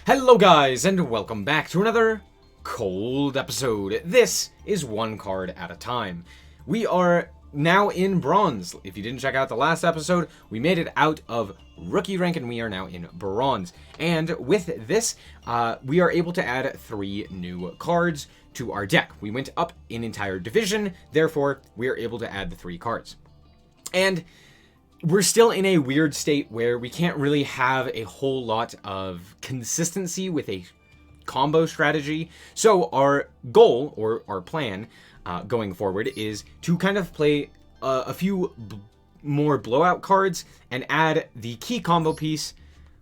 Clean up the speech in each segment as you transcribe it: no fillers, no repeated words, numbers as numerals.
Hello guys, and welcome back to another cold episode. This is one card at a time. We are now in bronze. If you didn't check out the last episode, we made it out of rookie rank and we are now in bronze. And with this, we are able to add 3 new cards to our deck. We went up an entire division, therefore we are able to add the 3 cards. And we're still in a weird state where we can't really have a whole lot of consistency with a combo strategy. So our goal, or our plan, going forward is to kind of play a few more blowout cards and add the key combo piece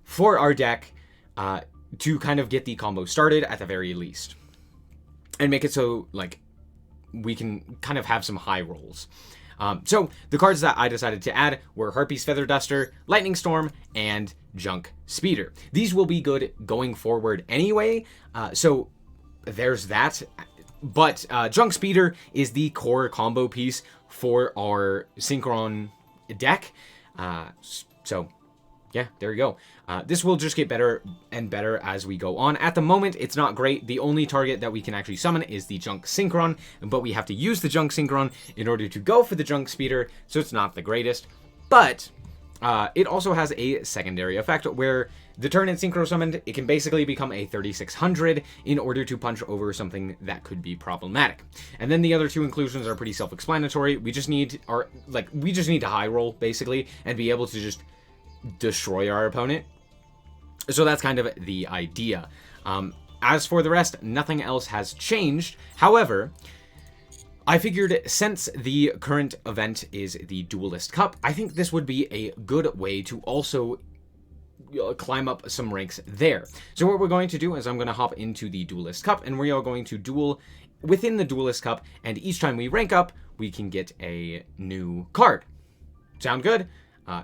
for our deck to kind of get the combo started at the very least. And make it so, like, we can kind of have some high rolls. So the cards that I decided to add were Harpy's Feather Duster, Lightning Storm, and Junk Speeder. These will be good going forward anyway, so there's that. But Junk Speeder is the core combo piece for our Synchron deck. So yeah, there you go. This will just get better and better as we go on. At the moment, it's not great. The only target that we can actually summon is the Junk Synchron, but we have to use the Junk Synchron in order to go for the Junk Speeder, so it's not the greatest. But it also has a secondary effect where the turn it's Synchro summoned, it can basically become a 3600 in order to punch over something that could be problematic. And then the other 2 inclusions are pretty self-explanatory. We just need to high roll basically and be able to just destroy our opponent. So that's kind of the idea. As for the rest, nothing else has changed. However, I figured since the current event is the Duelist Cup, I think this would be a good way to also climb up some ranks there. So what we're going to do is I'm going to hop into the Duelist Cup, and we are going to duel within the Duelist Cup, and each time we rank up, we can get a new card. Sound good?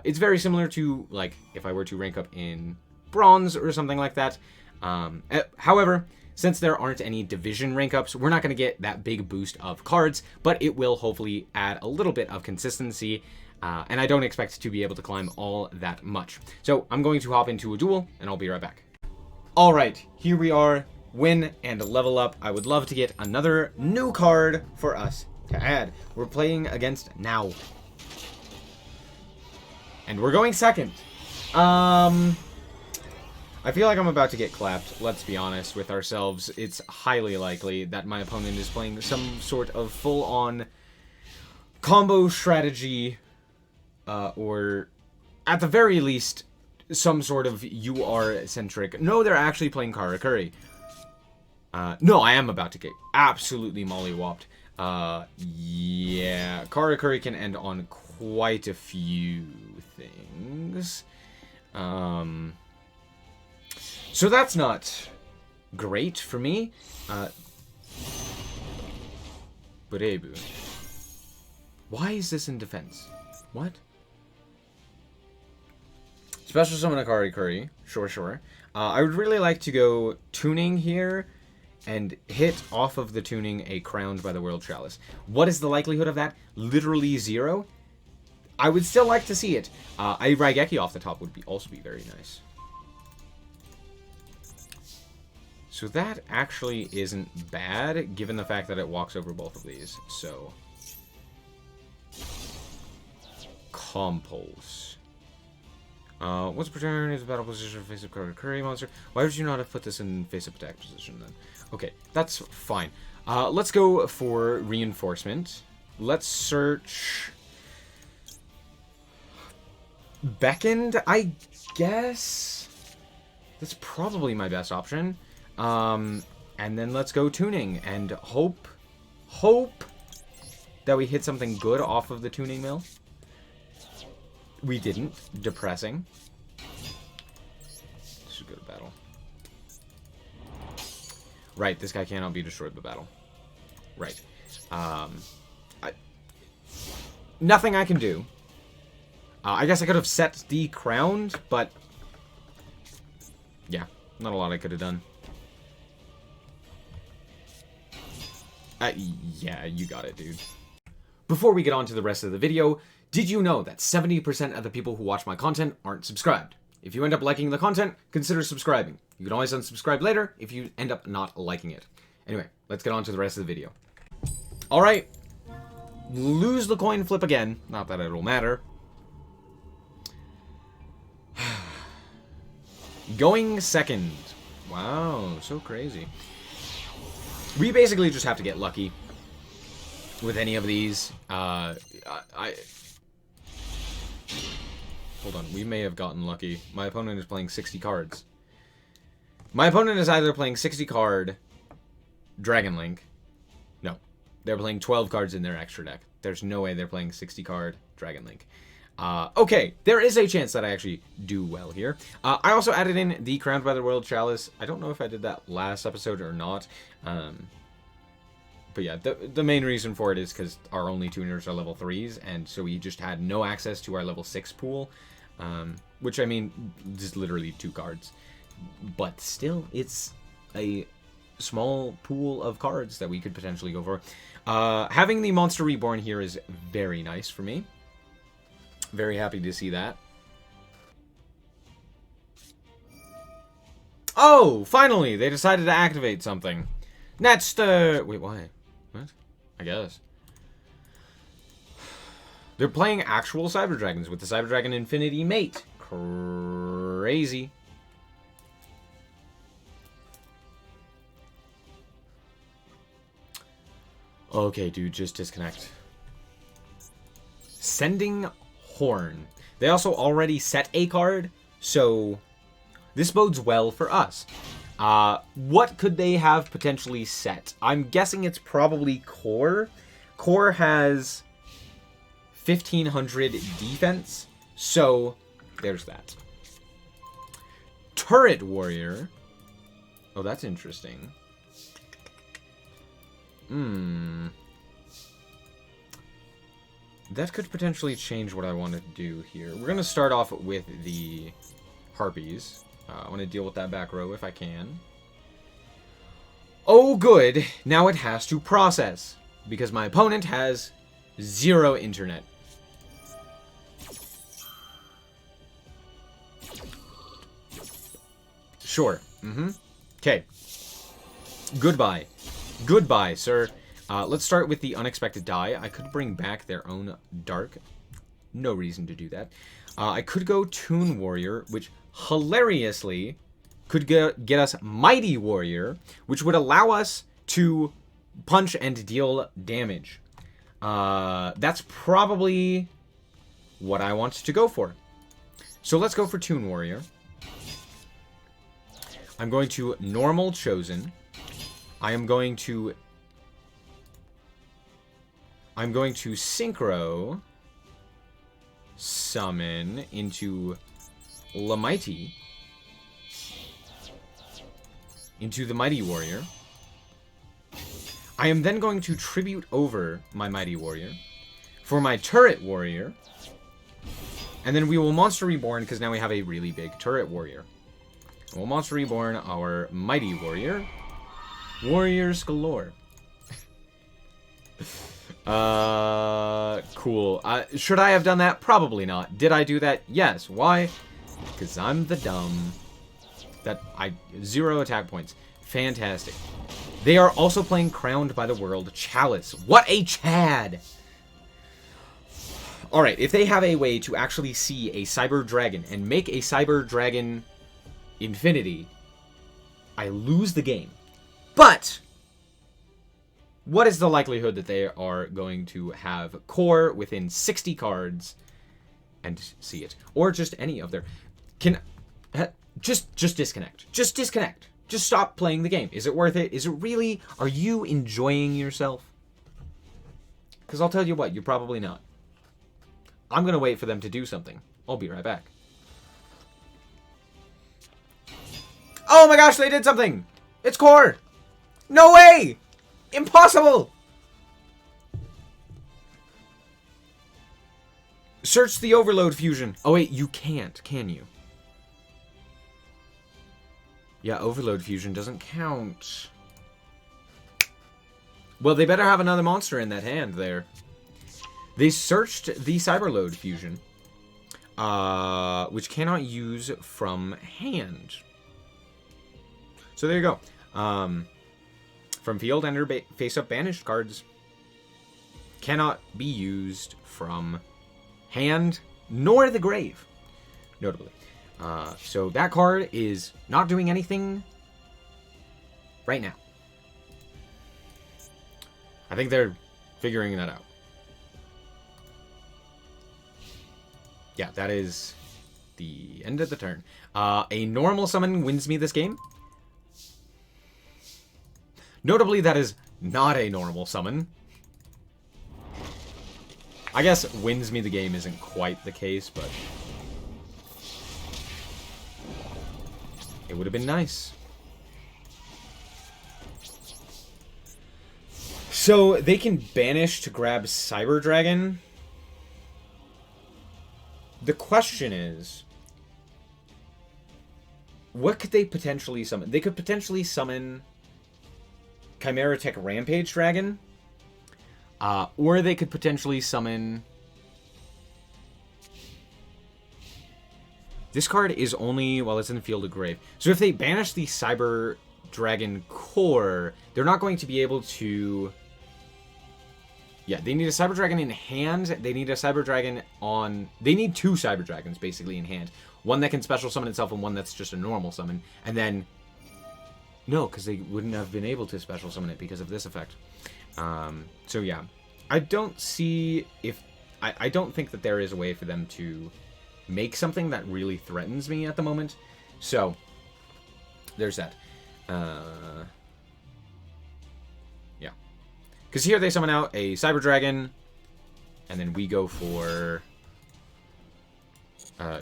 It's very similar to, like, if I were to rank up in bronze or something like that. However, since there aren't any division rank ups, we're not going to get that big boost of cards, but it will hopefully add a little bit of consistency, and I don't expect to be able to climb all that much. So I'm going to hop into a duel, and I'll be right back. Alright, here we are, win and level up. I would love to get another new card for us to add. We're playing against Now. And we're going second. I feel like I'm about to get clapped, let's be honest with ourselves. It's highly likely that my opponent is playing some sort of full-on combo strategy, or at the very least, some sort of UR-centric. No, they're actually playing Karakuri. No, I am about to get absolutely mollywopped. Yeah, Karakuri can end on quite a few things. So that's not great for me. Burebu. Why is this in defense? What? Special summon a Karakuri. Sure. I would really like to go tuning here and hit off of the tuning a Crowned by the World Chalice. What is the likelihood of that? Literally 0. I would still like to see it. A Raigeki off the top would also be very nice. So that actually isn't bad, given the fact that it walks over both of these. So, Compulse. Once per turn is battle position face up Karakuri monster. Why would you not have put this in face up attack position then? Okay, that's fine. Let's go for reinforcement. Let's search Beckoned, I guess. That's probably my best option. And then let's go tuning and hope that we hit something good off of the tuning mill. We didn't. Depressing. This should go to battle. Right, this guy cannot be destroyed by battle. Right. Nothing I can do. I guess I could have set the Crowned, but yeah, not a lot I could have done. Yeah, you got it, dude. Before we get on to the rest of the video, did you know that 70% of the people who watch my content aren't subscribed? If you end up liking the content, consider subscribing. You can always unsubscribe later if you end up not liking it. Anyway, let's get on to the rest of the video. Alright. Lose the coin flip again. Not that it'll matter. Going second. Wow, so crazy. We basically just have to get lucky with any of these. Hold on, we may have gotten lucky. My opponent is playing 60 cards. My opponent is either playing 60 card Dragon Link. No, they're playing 12 cards in their extra deck. There's no way they're playing 60 card Dragon Link. Okay, there is a chance that I actually do well here. I also added in the Crowned by the World Chalice. I don't know if I did that last episode or not. But yeah, the main reason for it is because our only tuners are level 3s, and so we just had no access to our level 6 pool. Which, I mean, just literally 2 cards. But still, it's a small pool of cards that we could potentially go for. Having the Monster Reborn here is very nice for me. Very happy to see that. Oh, finally! They decided to activate something. That's the... Wait, why? What? I guess. They're playing actual Cyber Dragons with the Cyber Dragon Infinity Mate. Crazy. Okay, dude, just disconnect. Sending Horn. They also already set a card, so this bodes well for us. What could they have potentially set? I'm guessing it's probably Core. Core has 1500 defense, so there's that. Turret Warrior. Oh, that's interesting. That could potentially change what I want to do here. We're going to start off with the Harpies. I want to deal with that back row if I can. Oh, good. Now it has to process, because my opponent has 0 internet. Sure. Okay. Goodbye. Goodbye, sir. Let's start with the unexpected die. I could bring back their own Dark. No reason to do that. I could go Toon Warrior, which hilariously could get us Mighty Warrior, which would allow us to punch and deal damage. That's probably what I want to go for. So let's go for Toon Warrior. I'm going to normal Chosen. I'm going to Synchro summon into Lamighty, into the Mighty Warrior. I am then going to tribute over my Mighty Warrior for my Turret Warrior, and then we will Monster Reborn because now we have a really big Turret Warrior. We'll Monster Reborn our Mighty Warrior. Warriors galore. Cool. Should I have done that? Probably not. Did I do that? Yes. Why? Because I'm the dumb. 0 attack points. Fantastic. They are also playing Crowned by the World Chalice. What a Chad! Alright, if they have a way to actually see a Cyber Dragon and make a Cyber Dragon Infinity, I lose the game. But what is the likelihood that they are going to have Core within 60 cards and see it? Or just any of their... Just disconnect. Just disconnect. Just stop playing the game. Is it worth it? Is it really? Are you enjoying yourself? Because I'll tell you what, you're probably not. I'm going to wait for them to do something. I'll be right back. Oh my gosh, they did something! It's Core! No way! Impossible! Search the Overload Fusion. Oh wait, you can't, can you? Yeah, Overload Fusion doesn't count. Well, they better have another monster in that hand there. They searched the Cyberload Fusion. which cannot use from hand. So there you go. From field, enter face-up banished cards. Cannot be used from hand, nor the grave, notably. So that card is not doing anything right now. I think they're figuring that out. Yeah, that is the end of the turn. A normal summon wins me this game. Notably, that is not a normal summon. I guess wins me the game isn't quite the case, but it would have been nice. So they can banish to grab Cyber Dragon. The question is, what could they potentially summon? They could potentially summon Chimera Tech Rampage Dragon. Or they could potentially summon... This card is only while it's in the field of grave. So if they banish the Cyber Dragon core, they're not going to be able to... Yeah, they need a Cyber Dragon in hand. They need a Cyber Dragon on... They need two Cyber Dragons, basically, in hand. One that can special summon itself and one that's just a normal summon. And then... No, because they wouldn't have been able to special summon it because of this effect. So yeah, I don't see if... I don't think that there is a way for them to make something that really threatens me at the moment. So, there's that. Yeah. Because here they summon out a Cyber Dragon, and then we go for...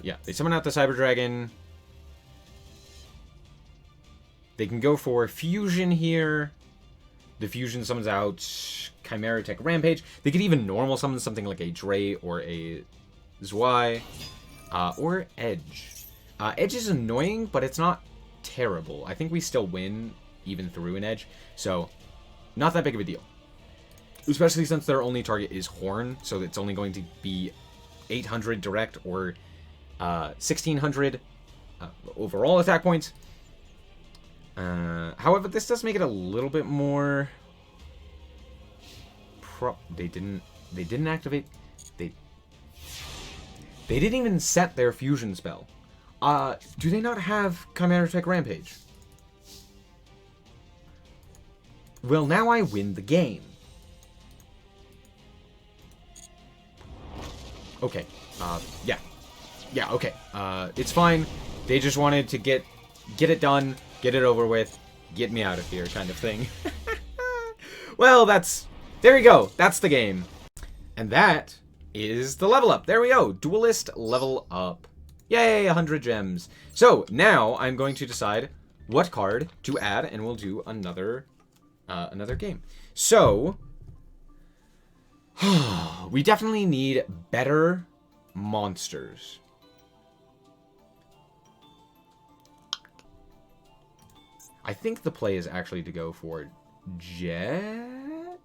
yeah, they summon out the Cyber Dragon. They can go for Fusion here. The Fusion summons out Chimera Tech Rampage. They could even normal summon something like a Dre or a Zwei. Or Edge. Edge is annoying, but it's not terrible. I think we still win even through an Edge. So, not that big of a deal. Especially since their only target is Horn. So it's only going to be 800 direct or 1600 overall attack points. However, this does make it a little bit more... They didn't activate... They didn't even set their fusion spell. Do they not have Chimera Tech Rampage? Well, now I win the game. Okay. Yeah. Yeah, okay. It's fine. They just wanted to get it done, get it over with, get me out of here kind of thing. Well, there we go. That's the game. And that is the level up. There we go. Duelist level up. Yay, 100 gems. So, now I'm going to decide what card to add, and we'll do another game. So, we definitely need better monsters. I think the play is actually to go for Jet.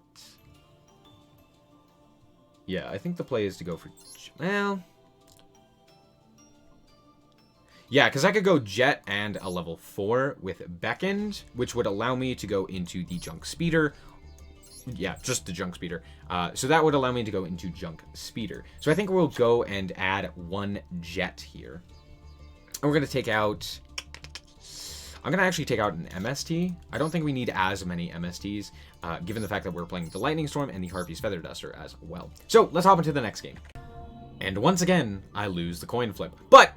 Yeah, I think the play is to go for... Well... Yeah, because I could go Jet and a level 4 with Beckoned, which would allow me to go into the Junk Speeder. Yeah, just the Junk Speeder. So that would allow me to go into Junk Speeder. So I think we'll go and add one Jet here. And we're going to take out... I'm going to actually take out an MST. I don't think we need as many MSTs, given the fact that we're playing the Lightning Storm and the Harpy's Feather Duster as well. So, let's hop into the next game. And once again, I lose the coin flip. But,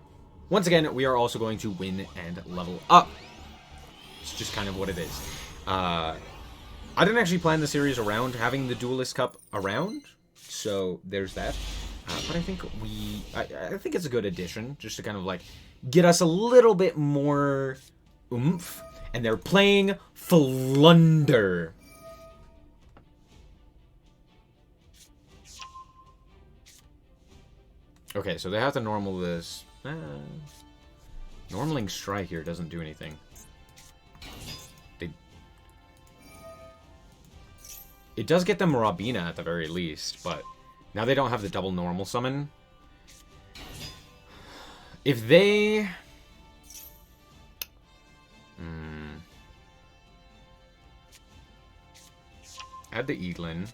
once again, we are also going to win and level up. It's just kind of what it is. I didn't actually plan the series around having the Duelist Cup around, so there's that. But I think I think it's a good addition, just to kind of, like, get us a little bit more... oomph, and they're playing Flunder. Okay, so they have to normal this. Normaling Strike here doesn't do anything. It does get them Robina at the very least, but now they don't have the double normal summon. If they... Add the Eaglin.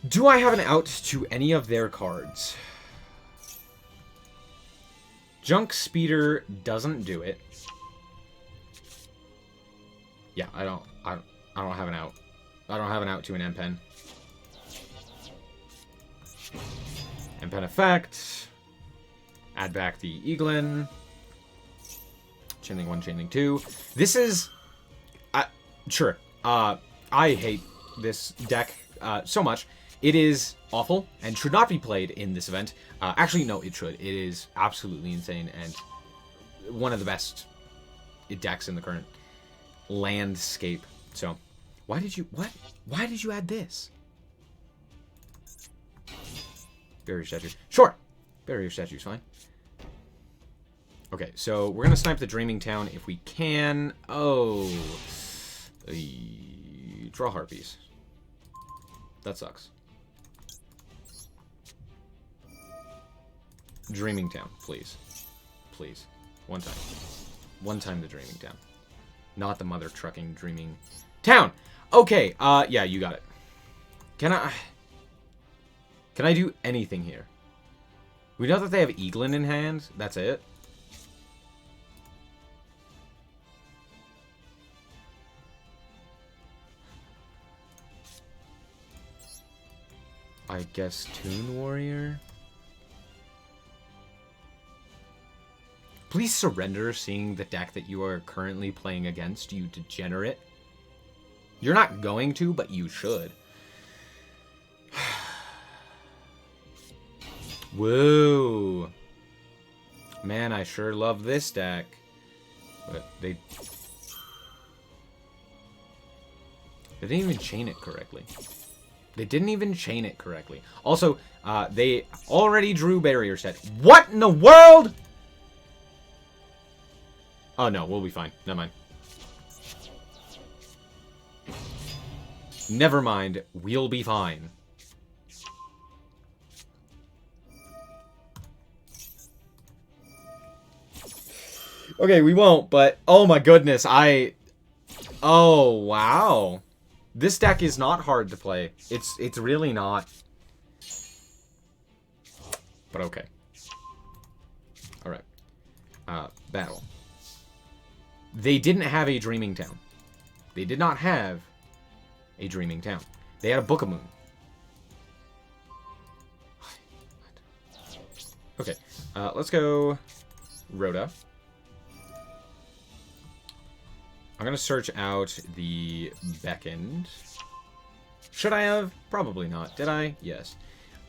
Do I have an out to any of their cards? Junk Speeder doesn't do it. Yeah, I don't have an out. I don't have an out to an M-Pen. M-Pen effect. Add back the Eaglin. Chainlink 1, Chainlink 2. This is... sure. I hate this deck so much. It is awful and should not be played in this event. Actually, no, it should. It is absolutely insane and one of the best decks in the current landscape. So, why did you... What? Why did you add this? Barrier statue. Sure! Barrier statue's fine. Okay, so we're going to snipe the Dreaming Town if we can. Oh. Draw Harpies. That sucks. Dreaming Town, please. Please. One time. One time the Dreaming Town. Not the mother trucking Dreaming Town! Okay, yeah, you got it. Can I do anything here? We know that they have Eaglin in hand. That's it. I guess Toon Warrior? Please surrender seeing the deck that you are currently playing against, you degenerate. You're not going to, but you should. Whoa. Man, I sure love this deck. But they didn't even chain it correctly. They didn't even chain it correctly. Also, they already drew Barrier Set. What in the world? Oh, no, we'll be fine. Never mind. Never mind. We'll be fine. Okay, we won't, but... Oh, my goodness. Oh, wow. This deck is not hard to play. It's really not. But okay. Alright. Battle. They didn't have a Dreaming Town. They did not have a Dreaming Town. They had a Book of Moon. Okay. Let's go Rhoda. I'm going to search out the Beckoned. Should I have? Probably not. Did I? Yes.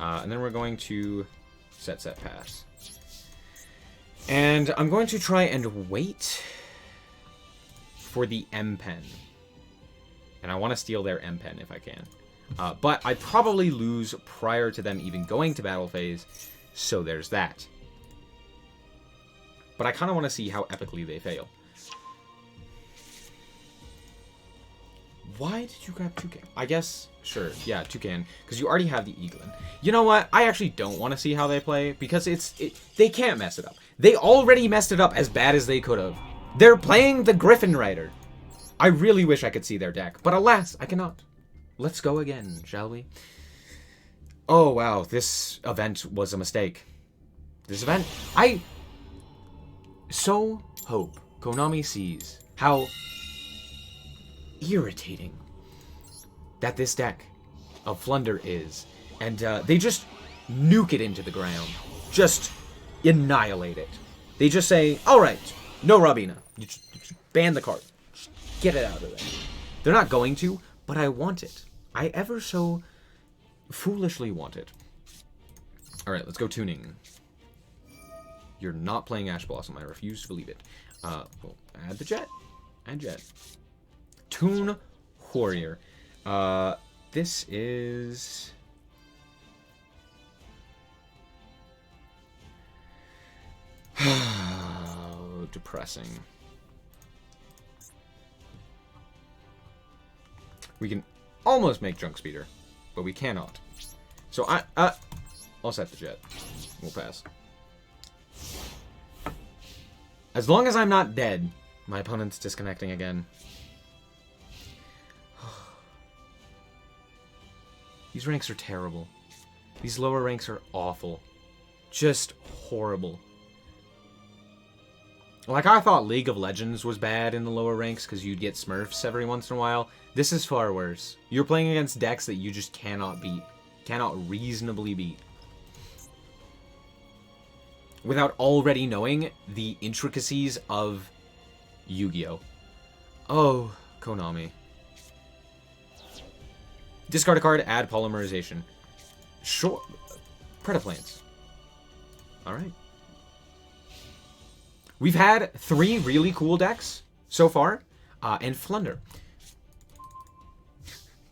And then we're going to set pass. And I'm going to try and wait for the M-Pen. And I want to steal their M-Pen if I can. But I probably lose prior to them even going to battle phase, so there's that. But I kind of want to see how epically they fail. Why did you grab Toucan? I guess, sure, yeah, Toucan, because you already have the Eaglin. You know what? I actually don't want to see how they play, because they can't mess it up. They already messed it up as bad as they could have. They're playing the Griffin Rider. I really wish I could see their deck, but alas, I cannot. Let's go again, shall we? Oh, wow, this event was a mistake. This event, I so hope Konami sees how irritating that this deck of Flunder is, and they just nuke it into the ground, just annihilate it. They just say, all right, no Robina, you just ban the card, just get it out of there. They're not going to, but I want it. I ever so foolishly want it. All right, let's go tuning. You're not playing Ash Blossom. I refuse to believe it. Well, add the Jet. Add Jet. Toon Warrior. This is... depressing. We can almost make Junk Speeder, but we cannot. So I'll set the Jet. We'll pass. As long as I'm not dead. My opponent's disconnecting again. These ranks are terrible. These lower ranks are awful. Just horrible. Like, I thought League of Legends was bad in the lower ranks because you'd get Smurfs every once in a while. This is far worse. You're playing against decks that you just cannot beat. Cannot reasonably beat. Without already knowing the intricacies of Yu-Gi-Oh! Oh, Konami. Discard a card, add polymerization. Sure. Predaplants. Alright. We've had 3 really cool decks so far, and Flunder.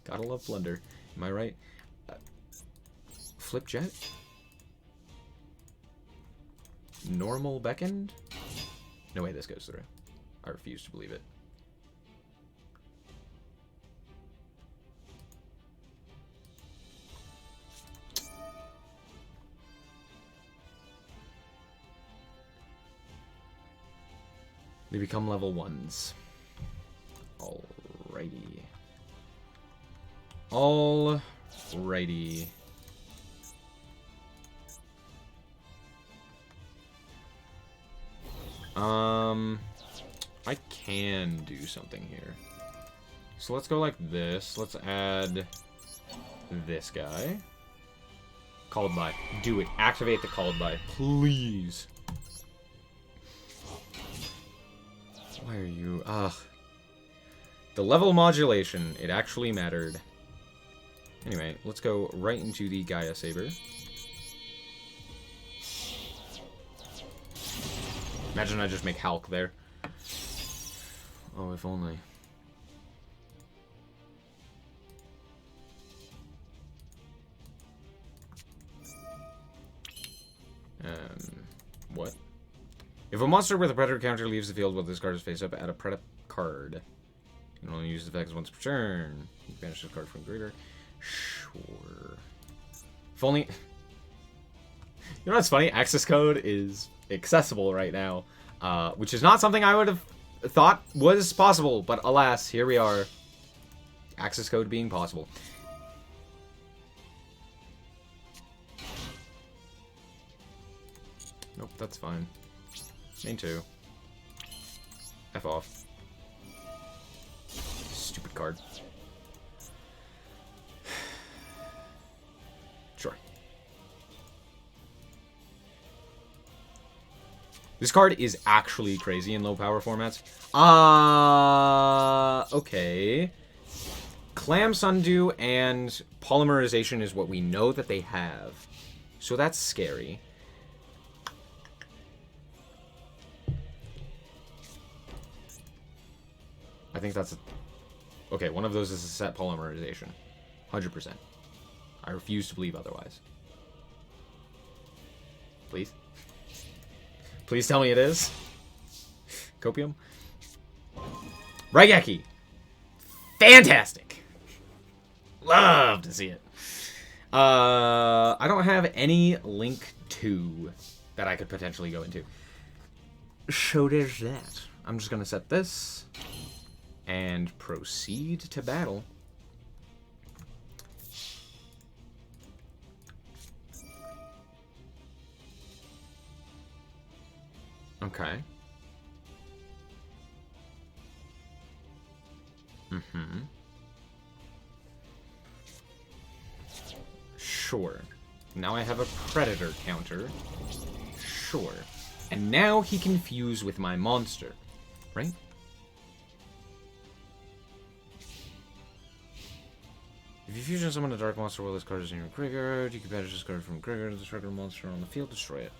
Gotta love Flunder. Am I right? Flip Jet? Normal Beckend? No way this goes through. I refuse to believe it. They become level 1s. Alrighty. Alrighty. I can do something here. So let's go like this. Let's add this guy. Called by. Do it. Activate the called by. Please. Why are you... Ugh. The level modulation. It actually mattered. Anyway, let's go right into the Gaia Saber. Imagine I just make Hulk there. Oh, if only. What? If a monster with a predator counter leaves the field while this card is face up, add a predator card. You can only use the effects once per turn. You can banish this card from graveyard. Sure. If only... You know what's funny? Access code is accessible right now. Which is not something I would have thought was possible. But alas, here we are. Access code being possible. Nope, that's fine. Main 2. F off. Stupid card. Sure. This card is actually crazy in low power formats. Okay. Clam Sundew and Polymerization is what we know that they have. So that's scary. I think that's... Okay, one of those is a set Polymerization. 100%. I refuse to believe otherwise. Please? Please tell me it is. Copium? Raigeki! Fantastic! Love to see it. I don't have any Link 2 that I could potentially go into. So there's that. I'm just gonna set this and proceed to battle. Okay. Sure. Now I have a predator counter. Sure. And now he can fuse with my monster. Right? If you fusion summon a dark monster while this card is in your graveyard, you can banish this card from graveyard to this regular monster on the field, destroy it.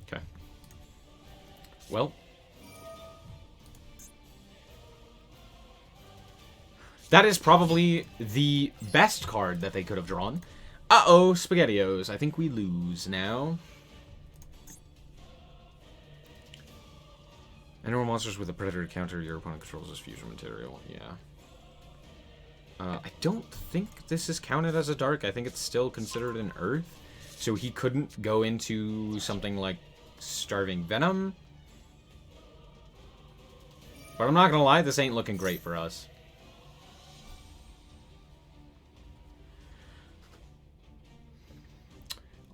Okay. Well. That is probably the best card that they could have drawn. Uh-oh, SpaghettiOs. I think we lose now. Animal monsters with a predator counter your opponent controls as fusion material. Yeah. I don't think this is counted as a dark. I think it's still considered an earth. So he couldn't go into something like Starving Venom. But I'm not gonna lie, this ain't looking great for us.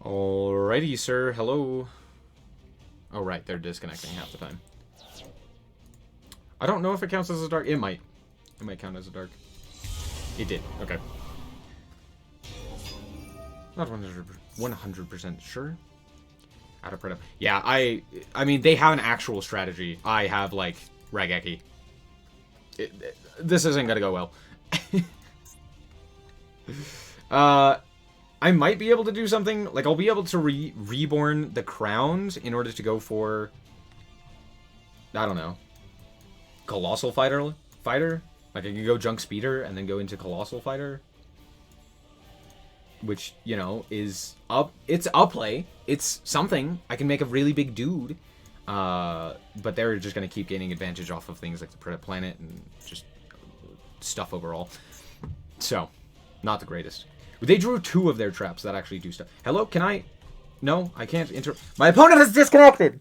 Alrighty, sir. Hello. Oh, right. They're disconnecting half the time. I don't know if it counts as a dark. It might. It might count as a dark. It did. Okay. Not 100% sure. Out of Predator. Yeah, I mean, they have an actual strategy. I have, like, Rageki. This isn't gonna go well. I might be able to do something. Like, I'll be able to reborn the crowns in order to go for... I don't know. Colossal Fighter? Like, I can go Junk Speeder and then go into Colossal Fighter. Which, you know, is up. It's a play. It's something. I can make a really big dude. But they're just going to keep gaining advantage off of things like the Predator Planet and just stuff overall. So, not the greatest. They drew 2 of their traps that actually do stuff. Hello, can I... No, I can't enter... My opponent is disconnected!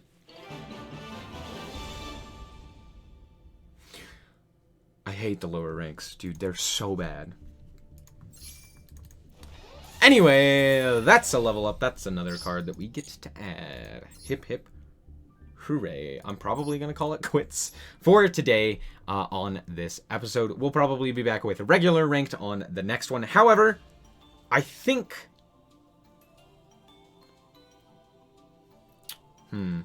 I hate the lower ranks. Dude, they're so bad. Anyway, that's a level up. That's another card that we get to add. Hip, hip. Hooray. I'm probably going to call it quits for today on this episode. We'll probably be back with a regular ranked on the next one. However... I think... I'm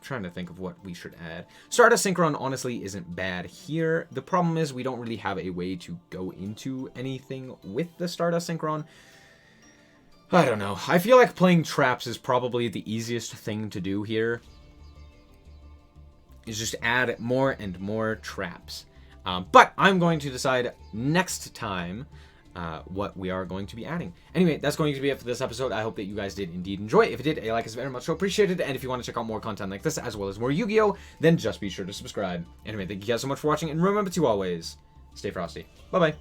trying to think of what we should add. Stardust Synchron honestly isn't bad here. The problem is we don't really have a way to go into anything with the Stardust Synchron. I don't know. I feel like playing traps is probably the easiest thing to do here. Is just add more and more traps. But I'm going to decide next time... what we are going to be adding. Anyway, that's going to be it for this episode. I hope that you guys did indeed enjoy. If you did, a like is very much so appreciated. And if you want to check out more content like this, as well as more Yu-Gi-Oh!, then just be sure to subscribe. Anyway, thank you guys so much for watching, and remember to always stay frosty. Bye-bye.